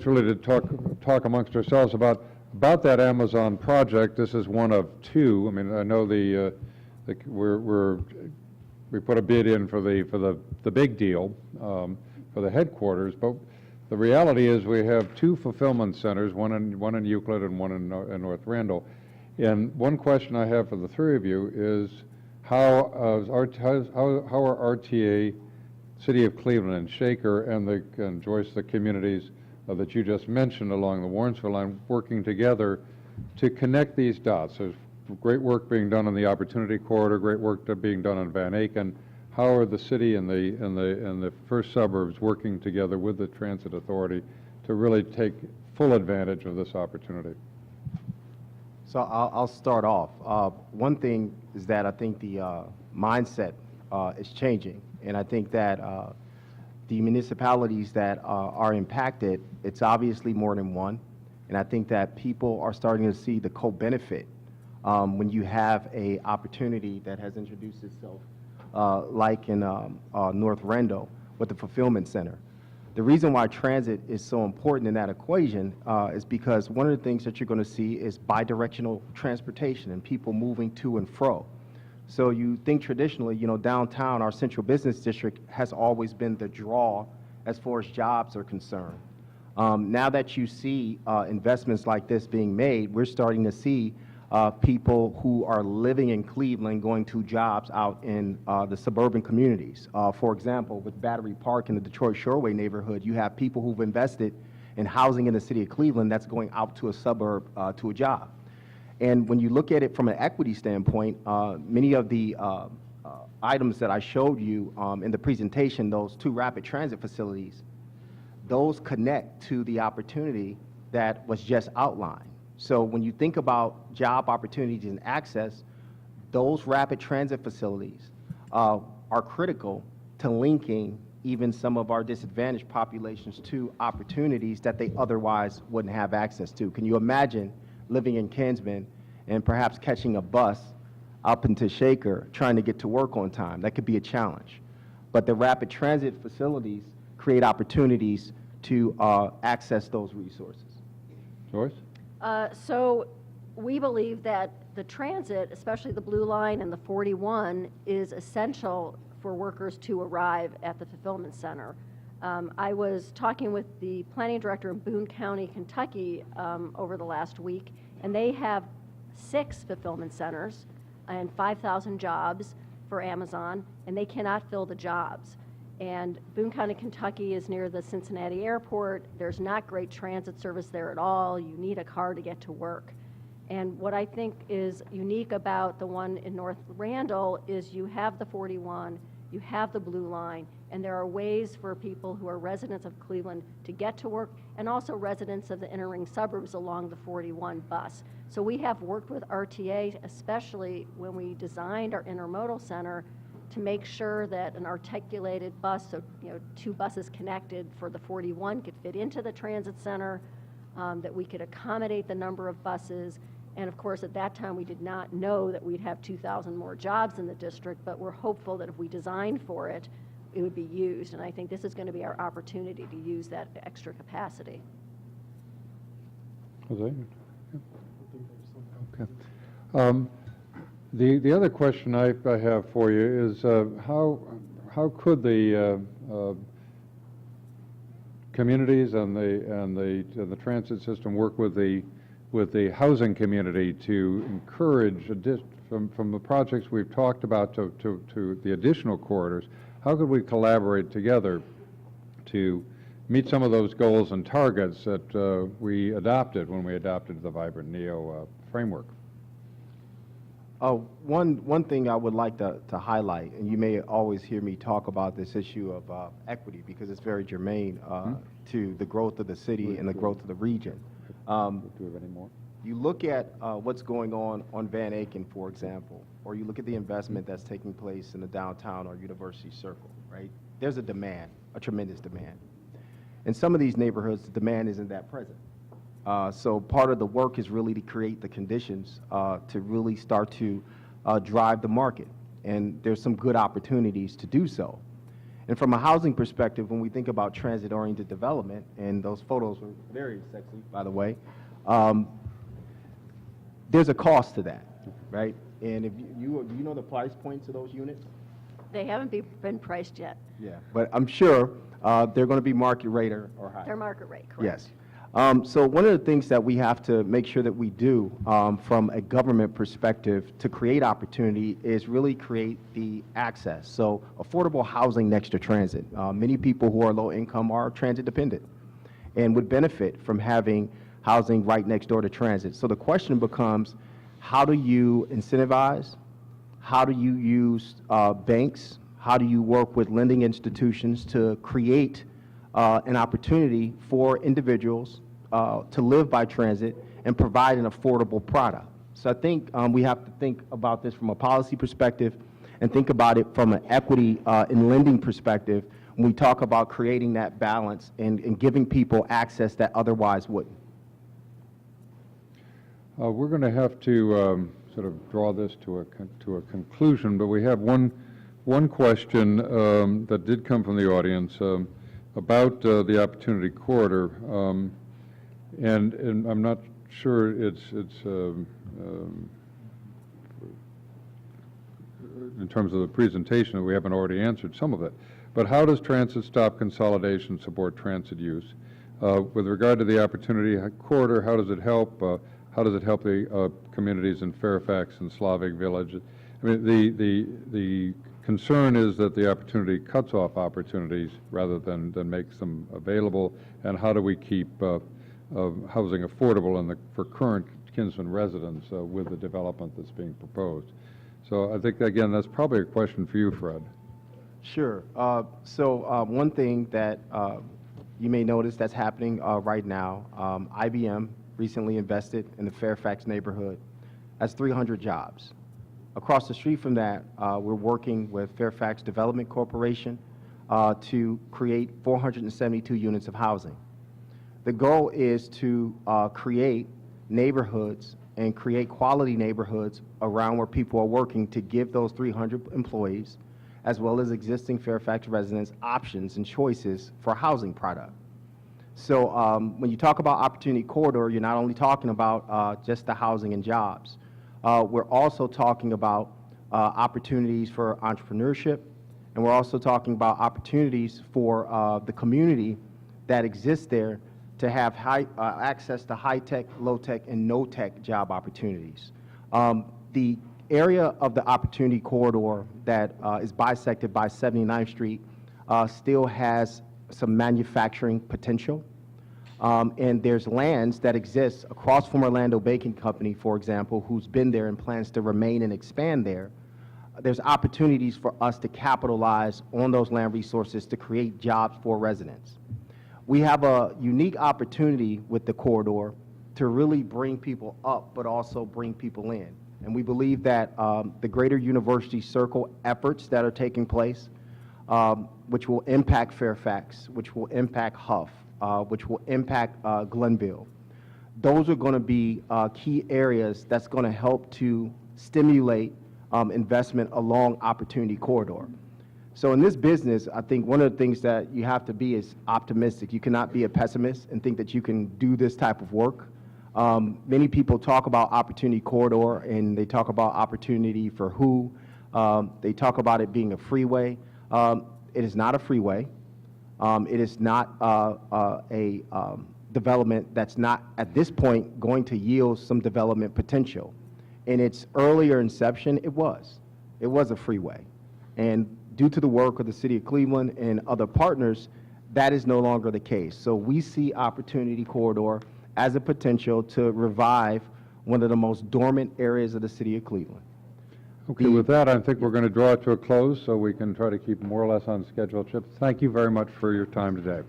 just really to talk amongst ourselves about that Amazon project. This is one of two. I mean, I know we put a bid in for the big deal for the headquarters, but the reality is we have two fulfillment centers, one in Euclid and one in North Randall. And one question I have for the three of you is how are RTA, City of Cleveland, and Shaker, and Joyce, the communities that you just mentioned along the Warrensville line, working together to connect these dots? There's great work being done on the Opportunity Corridor, great work being done on Van Aken. How are the city and the first suburbs working together with the Transit Authority to really take full advantage of this opportunity? So I'll start off. One thing is that I think the mindset is changing, and I think that the municipalities that are impacted, it's obviously more than one, and I think that people are starting to see the co-benefit when you have a opportunity that has introduced itself, like in North Randall with the fulfillment center. The reason why transit is so important in that equation is because one of the things that you're going to see is bidirectional transportation and people moving to and fro. So you think traditionally, you know, downtown, our central business district has always been the draw as far as jobs are concerned. Now that you see investments like this being made, we're starting to see people who are living in Cleveland going to jobs out in the suburban communities. For example, with Battery Park in the Detroit Shoreway neighborhood, you have people who've invested in housing in the city of Cleveland that's going out to a suburb to a job. And when you look at it from an equity standpoint, many of the items that I showed you in the presentation, those two rapid transit facilities, those connect to the opportunity that was just outlined. So when you think about job opportunities and access, those rapid transit facilities are critical to linking even some of our disadvantaged populations to opportunities that they otherwise wouldn't have access to. Can you imagine living in Kinsman and perhaps catching a bus up into Shaker trying to get to work on time? That could be a challenge. But the rapid transit facilities create opportunities to access those resources. Joyce? So we believe that the transit, especially the Blue Line and the 41, is essential for workers to arrive at the fulfillment center. I was talking with the planning director in Boone County, Kentucky over the last week, and they have 6 fulfillment centers and 5,000 jobs for Amazon, and they cannot fill the jobs. And Boone County, Kentucky is near the Cincinnati airport. There's not great transit service there at all. You need a car to get to work. And what I think is unique about the one in North Randall is you have the 41, you have the Blue Line, and there are ways for people who are residents of Cleveland to get to work, and also residents of the inner ring suburbs along the 41 bus. So we have worked with RTA, especially when we designed our intermodal center, to make sure that an articulated bus, so 2 buses connected for the 41 could fit into the transit center, that we could accommodate the number of buses. And of course, at that time, we did not know that we'd have 2,000 more jobs in the district, but we're hopeful that if we designed for it, it would be used. And I think this is going to be our opportunity to use that extra capacity. Jose? Okay. The other question I have for you is how could the communities and the transit system work with the housing community to encourage from the projects we've talked about to the additional corridors? How could we collaborate together to meet some of those goals and targets that we adopted when we adopted the Vibrant Neo framework? One thing I would like to highlight, and you may always hear me talk about this issue of equity because it's very germane to the growth of the city and the growth of the region. Do we have any more? You look at what's going on Van Aken, for example, or you look at the investment that's taking place in the downtown or University Circle, right? There's a demand, a tremendous demand. In some of these neighborhoods, the demand isn't that present. So part of the work is really to create the conditions to really start to drive the market. And there's some good opportunities to do so. And from a housing perspective, when we think about transit-oriented development, and those photos were very sexy, by the way, there's a cost to that, right? And if you know the price points of those units? They haven't been priced yet. Yeah. But I'm sure they're going to be market rate or higher. They're market rate, correct? Yes. So one of the things that we have to make sure that we do from a government perspective to create opportunity is really create the access. So affordable housing next to transit. Many people who are low income are transit dependent and would benefit from having housing right next door to transit. So the question becomes, how do you incentivize? How do you use banks? How do you work with lending institutions to create an opportunity for individuals to live by transit and provide an affordable product? So I think we have to think about this from a policy perspective and think about it from an equity and lending perspective when we talk about creating that balance and giving people access that otherwise wouldn't. We're going to have to sort of draw this to a conclusion, but we have one question that did come from the audience about the Opportunity Corridor, and I'm not sure it's in terms of the presentation that we haven't already answered some of it. But how does transit stop consolidation support transit use? With regard to the Opportunity Corridor, how does it help? How does it help the communities in Fairfax and Slavic Village? I mean, the concern is that the opportunity cuts off opportunities rather than makes them available. And how do we keep housing affordable for current Kinsman residents with the development that's being proposed? So I think, again, that's probably a question for you, Fred. Sure. So one thing that you may notice that's happening right now, IBM recently invested in the Fairfax neighborhood. That's 300 jobs. Across the street from that, we're working with Fairfax Development Corporation to create 472 units of housing. The goal is to create neighborhoods and create quality neighborhoods around where people are working to give those 300 employees, as well as existing Fairfax residents, options and choices for housing product. So when you talk about Opportunity Corridor, you're not only talking about just the housing and jobs. We're also talking about opportunities for entrepreneurship, and we're also talking about opportunities for the community that exists there to have access to high-tech, low-tech, and no-tech job opportunities. The area of the Opportunity Corridor that is bisected by 79th Street still has some manufacturing potential. And there's lands that exist across from Orlando Bacon Company, for example, who's been there and plans to remain and expand there. There's opportunities for us to capitalize on those land resources to create jobs for residents. We have a unique opportunity with the corridor to really bring people up, but also bring people in. And we believe that the greater University Circle efforts that are taking place, which will impact Fairfax, which will impact Huff, which will impact Glenville. Those are going to be key areas that's going to help to stimulate investment along Opportunity Corridor. So in this business, I think one of the things that you have to be is optimistic. You cannot be a pessimist and think that you can do this type of work. Many people talk about Opportunity Corridor and they talk about opportunity for who. They talk about it being a freeway. It is not a freeway. It is not a development that's not, at this point, going to yield some development potential. In its earlier inception, it was a freeway. And due to the work of the City of Cleveland and other partners, that is no longer the case. So we see Opportunity Corridor as a potential to revive one of the most dormant areas of the City of Cleveland. Okay, with that, I think we're going to draw it to a close so we can try to keep more or less on schedule. Chip, thank you very much for your time today.